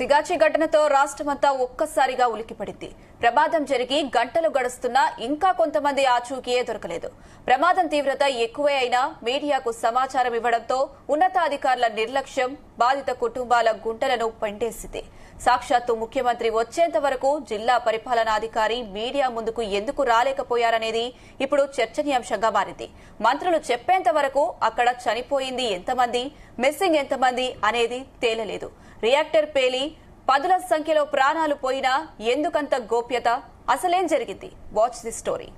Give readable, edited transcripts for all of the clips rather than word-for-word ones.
సిగాచి ఘటనతో రాష్ట్రమంతా ఒక్కసారిగా ఉలిక్కిపడింది. ప్రమాదం జరిగి గంటలు గడుస్తున్నా ఇంకా కొంతమంది ఆచూకీయే దొరకలేదు. ప్రమాదం తీవ్రత ఎక్కువే అయినా మీడియాకు సమాచారం ఇవ్వడంతో ఉన్నతాధికారుల నిర్లక్ష్యం బాధిత కుటుంబాల గుంటలను పండేసింది. సాక్షాత్తు ముఖ్యమంత్రి వచ్చేంత వరకు జిల్లా పరిపాలనాధికారి మీడియా ముందుకు ఎందుకు రాలేకపోయారనేది ఇప్పుడు చర్చనీయాంశంగా మారింది. మంత్రులు చెప్పేంత వరకు అక్కడ చనిపోయింది ఎంతమంది, మిస్సింగ్ ఎంతమంది అనేది తేలలేదు. రియాక్టర్ పేలి పదుల సంఖ్యలో ప్రాణాలు పోయినా ఎందుకంత గోప్యత? అసలేం జరిగింది? Watch the story.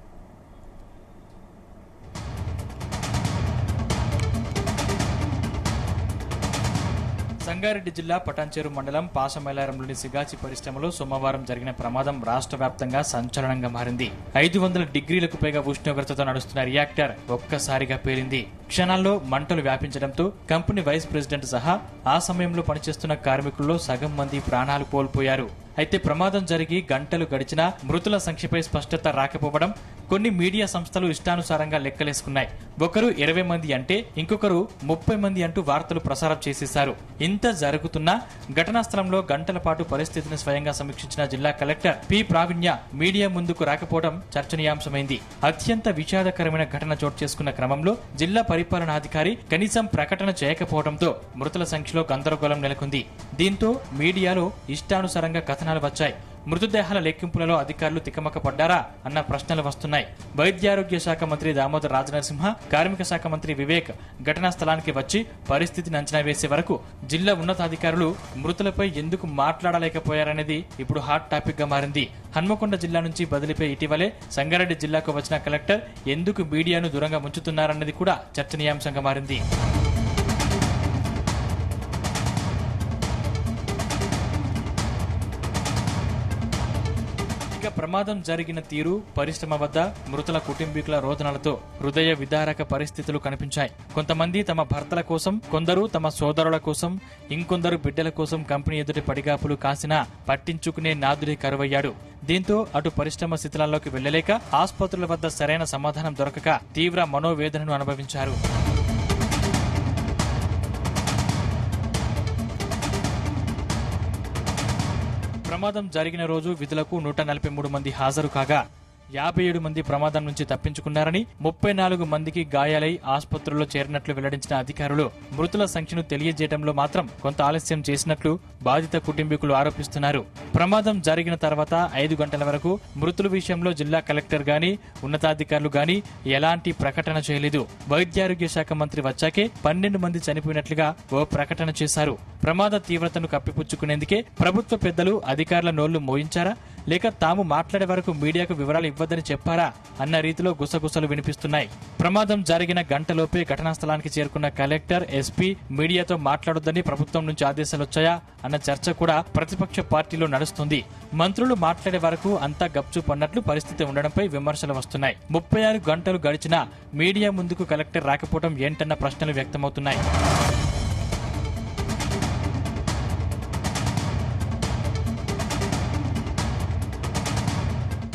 సంగారెడ్డి జిల్లా పటాన్చేరు మండలం పాసమైలారంలోని సిగాచి పరిశ్రమలో సోమవారం జరిగిన ప్రమాదం రాష్ట్ర వ్యాప్తంగా సంచలనంగా మారింది. 500 డిగ్రీలకు పైగా ఉష్ణోగ్రతతో నడుస్తున్న రియాక్టర్ ఒక్కసారిగా పేలింది. క్షణాల్లో మంటలు వ్యాపించడంతో కంపెనీ వైస్ ప్రెసిడెంట్ సహా ఆ సమయంలో పనిచేస్తున్న కార్మికుల్లో సగం మంది ప్రాణాలు కోల్పోయారు. అయితే ప్రమాదం జరిగి గంటలు గడిచినా మృతుల సంఖ్యపై స్పష్టత రాకపోవడం కొన్ని మీడియా సంస్థలు ఇష్టానుసారంగా లెక్కలేసుకున్నాయి. ఒకరు 20 మంది అంటే ఇంకొకరు 30 మంది అంటూ వార్తలు ప్రసారం చేసేశారు. ఇంత జరుగుతున్నా ఘటనా స్థలంలో గంటల పాటు పరిస్థితిని స్వయంగా సమీక్షించిన జిల్లా కలెక్టర్ పి ప్రావీణ్య మీడియా ముందుకు రాకపోవడం చర్చనీయాంశమైంది. అత్యంత విషాదకరమైన ఘటన చోటు చేసుకున్న క్రమంలో జిల్లా పరిపాలనాధికారి కనీసం ప్రకటన చేయకపోవడంతో మృతుల సంఖ్యలో గందరగోళం నెలకొంది. దీంతో మీడియాలో ఇష్టానుసారంగా కథనాలు వచ్చాయి. మృతదేహాల లెక్కింపులలో అధికారులు తికమక పడ్డారా అన్న ప్రశ్నలు వస్తున్నాయి. వైద్యారోగ్య శాఖ మంత్రి దామోదర్ రాజనరసింహ, కార్మిక శాఖ మంత్రి వివేక్ ఘటనా స్థలానికి వచ్చి పరిస్థితిని అంచనా వేసే వరకు జిల్లా ఉన్నతాధికారులు మృతులపై ఎందుకు మాట్లాడలేకపోయారనేది ఇప్పుడు హాట్ టాపిక్ గా మారింది. హన్మకొండ జిల్లా నుంచి బదిలీపై ఇటీవలే సంగారెడ్డి జిల్లాకు వచ్చిన కలెక్టర్ ఎందుకు మీడియాను దూరంగా ఉంచుతున్నారన్నది కూడా చర్చనీయాంశంగా మారింది. ప్రమాదం జరిగిన తీరు, పరిశ్రమ వద్ద మృతుల కుటుంబీకుల రోదనలతో హృదయ విదారక పరిస్థితులు కనిపించాయి. కొంతమంది తమ భర్తల కోసం, కొందరు తమ సోదరుల కోసం, ఇంకొందరు బిడ్డల కోసం కంపెనీ ఎదుటి పడిగాపులు కాసినా పట్టించుకునే నాదుడే కరువయ్యాడు. దీంతో అటు పరిశ్రమ శిథిలాల్లోకి వెళ్లలేక ఆసుపత్రుల వద్ద సరైన సమాధానం దొరకక తీవ్ర మనోవేదనను అనుభవించారు. ప్రమాదం జరిగిన రోజు విధులకు 143 మంది హాజరు కాగా 57 మంది ప్రమాదం నుంచి తప్పించుకున్నారని, 34 మందికి గాయాలై ఆసుపత్రుల్లో చేరినట్లు వెల్లడించిన అధికారులు మృతుల సంఖ్యను తెలియజేయడంలో మాత్రం కొంత ఆలస్యం చేసినట్లు బాధిత కుటుంబీకులు ఆరోపిస్తున్నారు. ప్రమాదం జరిగిన తర్వాత 5 గంటల వరకు మృతుల విషయంలో జిల్లా కలెక్టర్ గాని, ఉన్నతాధికారులు గాని ఎలాంటి ప్రకటన చేయలేదు. వైద్యారోగ్య శాఖ మంత్రి వచ్చాకే 12 మంది చనిపోయినట్లుగా ఓ ప్రకటన చేశారు. ప్రమాద తీవ్రతను కప్పిపుచ్చుకునేందుకే ప్రభుత్వ పెద్దలు అధికారుల నోళ్లు మోయించారా, లేక తాము మాట్లాడే వరకు మీడియాకు వివరాలు ఇవ్వద్దని చెప్పారా అన్న రీతిలో గుసగుసలు వినిపిస్తున్నాయి. ప్రమాదం జరిగిన గంటలోపే ఘటనా స్థలానికి చేరుకున్న కలెక్టర్, ఎస్పీ మీడియాతో మాట్లాడొద్దని ప్రభుత్వం నుంచి ఆదేశాలొచ్చాయా అన్న చర్చ కూడా ప్రతిపక్ష పార్టీలో నడుస్తుంది. మంత్రులు మాట్లాడే వరకు అంతా గప్చుప్ అన్నట్లు పరిస్థితి ఉండడంపై విమర్శలు వస్తున్నాయి. 36 గంటలు గడిచినా మీడియా ముందుకు కలెక్టర్ రాకపోవడం ఏంటన్న ప్రశ్నలు వ్యక్తమవుతున్నాయి.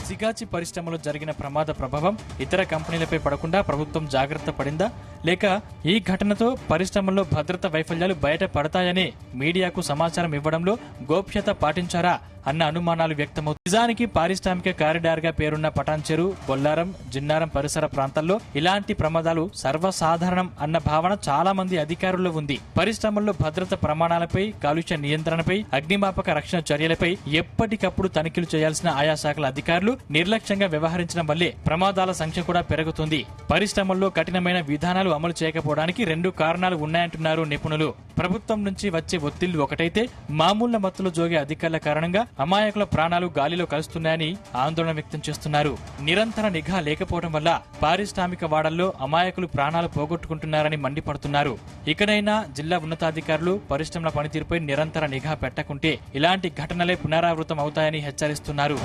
సిగాచి పరిశ్రమలో జరిగిన ప్రమాద ప్రభావం ఇతర కంపెనీలపై పడకుండా ప్రభుత్వం జాగ్రత్త పడిందా, లేక ఈ ఘటనతో పరిశ్రమల్లో భద్రత వైఫల్యాలు బయట పడతాయని మీడియాకు సమాచారం ఇవ్వడంలో గోప్యత పాటించారా అన్న అనుమానాలు వ్యక్తమవుతాయి. నిజానికి పారిశ్రామిక కారిడార్ గా పేరున్న పటాన్చెరు, బొల్లారం, జిన్నారం పరిసర ప్రాంతాల్లో ఇలాంటి ప్రమాదాలు సర్వసాధారణం అన్న భావన చాలా మంది అధికారుల్లో ఉంది. పరిశ్రమల్లో భద్రత ప్రమాణాలపై, కాలుష్య నియంత్రణపై, అగ్నిమాపక రక్షణ చర్యలపై ఎప్పటికప్పుడు తనిఖీలు చేయాల్సిన ఆయా శాఖల అధికారులు నిర్లక్ష్యంగా వ్యవహరించడం వల్లే ప్రమాదాల సంఖ్య కూడా పెరుగుతుంది. పరిశ్రమల్లో కఠినమైన విధానాలు అమలు చేయకపోవడానికి 2 కారణాలు ఉన్నాయంటున్నారు నిపుణులు. ప్రభుత్వం నుంచి వచ్చే ఒత్తిళ్లు ఒకటైతే, మామూళ్ల మత్తులో జోగే అధికారుల కారణంగా అమాయకుల ప్రాణాలు గాలిలో కలుస్తున్నాయని ఆందోళన వ్యక్తం చేస్తున్నారు. నిరంతర నిఘా లేకపోవడం వల్ల పారిశ్రామిక వాడల్లో అమాయకులు ప్రాణాలు పోగొట్టుకుంటున్నారని మండిపడుతున్నారు. ఇకనైనా జిల్లా ఉన్నతాధికారులు పరిశ్రమల పనితీరుపై నిరంతర నిఘా పెట్టకుంటే ఇలాంటి ఘటనలే పునరావృతం అవుతాయని హెచ్చరిస్తున్నారు.